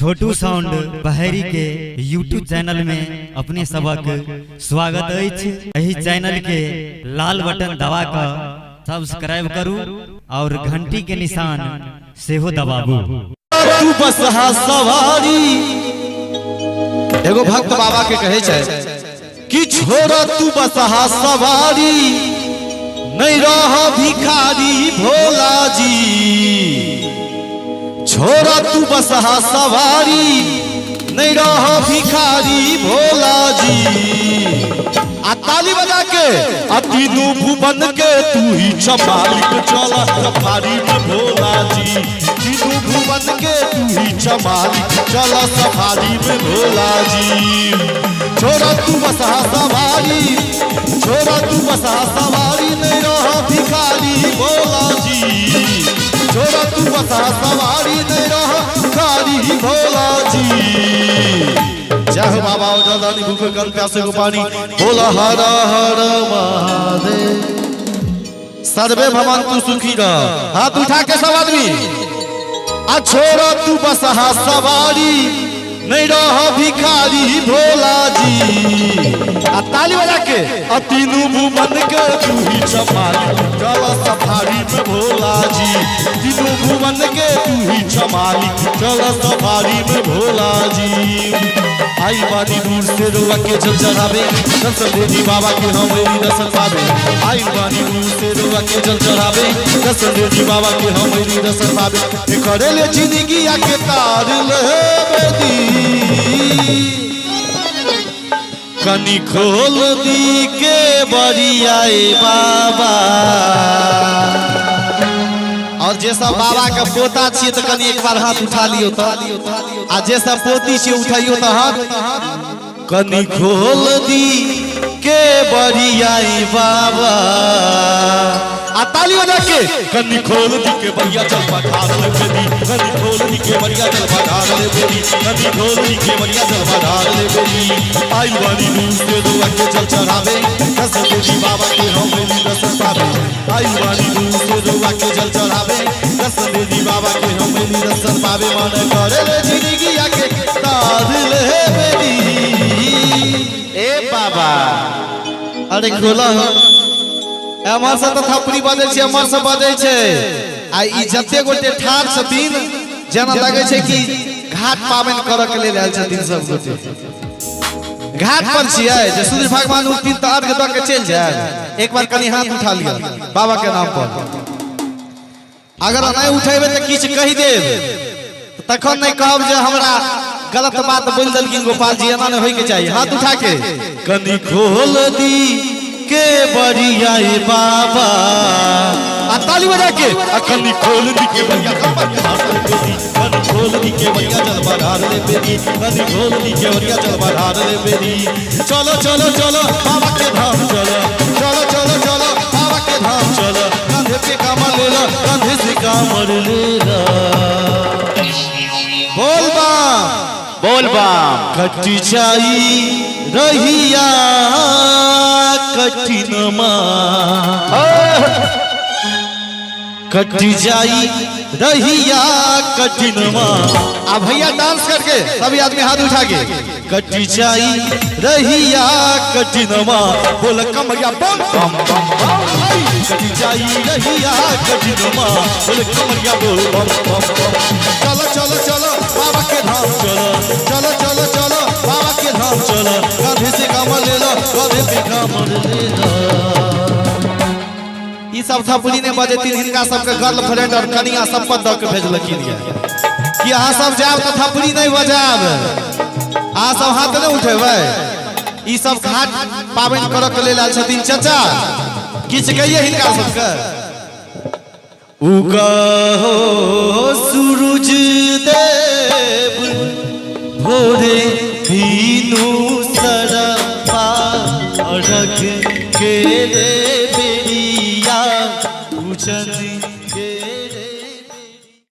छोटू sound बहरी के YouTube channel में अपने सबक स्वागत अछि। यही चैनल के लाल बटन दबा कर सब्सक्राइब करू और घंटी के निशान से हो दबाबू। तू बस सवारी एगो भक्त बाबा के कहे छै कि छोरा तू बस सवारी नहीं रह भिखारी भोला जी। छोरा तू बस सवारी नहीं रह भिखारी भोला जी। आ ताली बजा के तीनों भुवन के तू ही चमालिक चला सफारी में भोला जी। तीनों भुवन के तू ही चमालिक चला सफारी में भोला जी। छोरा तू बस सवारी, छोरा तू बस सवारी नहीं रह भिखारी भोला जी। छोरा तू बस सवारी नहीं रह भिखारी भोला जी। जय हो बाबा जलानी भूखे कल प्यासे को पानी बोला हर हर महादेव। सर्वे भवन्तु सुखी रह। हाथ उठा के सब आदमी छोरा तू बस सवारी नहीं रह भिखारी भोला जी। ताली बजा के तीनों भुवन के तू ही चमालिक चल सफारी में भोला जी। तीनों भुवन के तू ही चमालिक चल सफारी में भोला जी। आई बानी दूर से रोवा के जल चढ़ावे दर्शन देवी बाबा के हम मेरी दर्शन पावे। आई बानी दूर से रोवा के जल चढ़ावे दर्शन देवी बाबा के हम मेरी दर्शन पावे। करे ले जिंदगी आके तार ले बेदी कनी खोल दी के बरियाए बाबा। और जे सब बाबा का पोता छिए तो कनी एक बार हाथ उठा लियो तो आ जे सब पोती छिए उठाइयो तो हाथ कनी खोल दी के बरियाए बाबा। आ ताली बजा के कनी खोल दी के बरिया चल पठार ले बेदी। कनी खोल दी के बरिया चल पठार ले बेदी। कनी खोल दी के बरिया चल पठार ले बेदी। आई वाली दूर से रोवा के जल चढ़ावे दर्शन देवी बाबा के हम मेरी दर्शन पावे। आई वाली दूर से रोवा के जल चढ़ावे दर्शन देवी बाबा के हम मेरी दर्शन पावे। मन करे ले जिंदगी आके तार ले बेदी। ए बाबा अरे खोला एमर से तो थपड़ी बजे छे एमर से बजे छे। आ ई जते गोटे ठार छथिन जेना लगे छे कि घाट पावन करऽ के लेल आयल छथिन सब गोटे। घाट पर छियै जे सूर्य भगवान उठथिन त अर्घ द के चल जाय। एक बार कनी हाथ उठा लिया बाबा के नाम पर। अगर नहीं उठेबे त किछ कहि देब तखन नहीं कहब जे हमरा गलत बात बोल देलखिन गोपाल जी। एना नहीं होय के चाहिए। हाथ उठा के कनी खोल दी के बरियाए बाबा। ताली बजा के कनी खोल दी के बरिया चल बढ़ार ले बेदी। कनी खोल दी के बरिया चल बढ़ार ले बेदी। कनी खोल दी के बरिया चल बढ़ार ले बेदी। चलो चलो चलो बाबा के धाम चलो। चलो चलो चलो बाबा के धाम चलो। कंधे पे कमर ले लो कंधे से कमर ले लो। बोल बम बोल बम। कट जाई रहिया कठिन कट जाई रहिया कठिन। आ भैया डांस करके सभी आदमी हाथ उठा के कट जाई रहिया कठिन बोल कमरिया बम बम बम। कट जाई रहिया कठिन बोल कमरिया बोल बम बम बम। चलो चलो चलो बाबा के धाम चलो। चलो चलो चलो बाबा के धाम चलो। कभी से कमर ले लो कभी पे कमर ले लो। ई सब थपड़ी ने बजेतिन हिनका सबके गर्लफ्रेंड और कनिया सब पर द के भेजलखिन ये कि अहाँ सब जाब त थपड़ी नहीं बजाब। अहाँ सब हाथ नहीं उठेबै। ई सब घाट पावन करऽ के लेल आयल छथिन चाचा। किछ कहिए हिनका सबके। उगहो सूरज देव भोरे भीनु सरपा रख के रे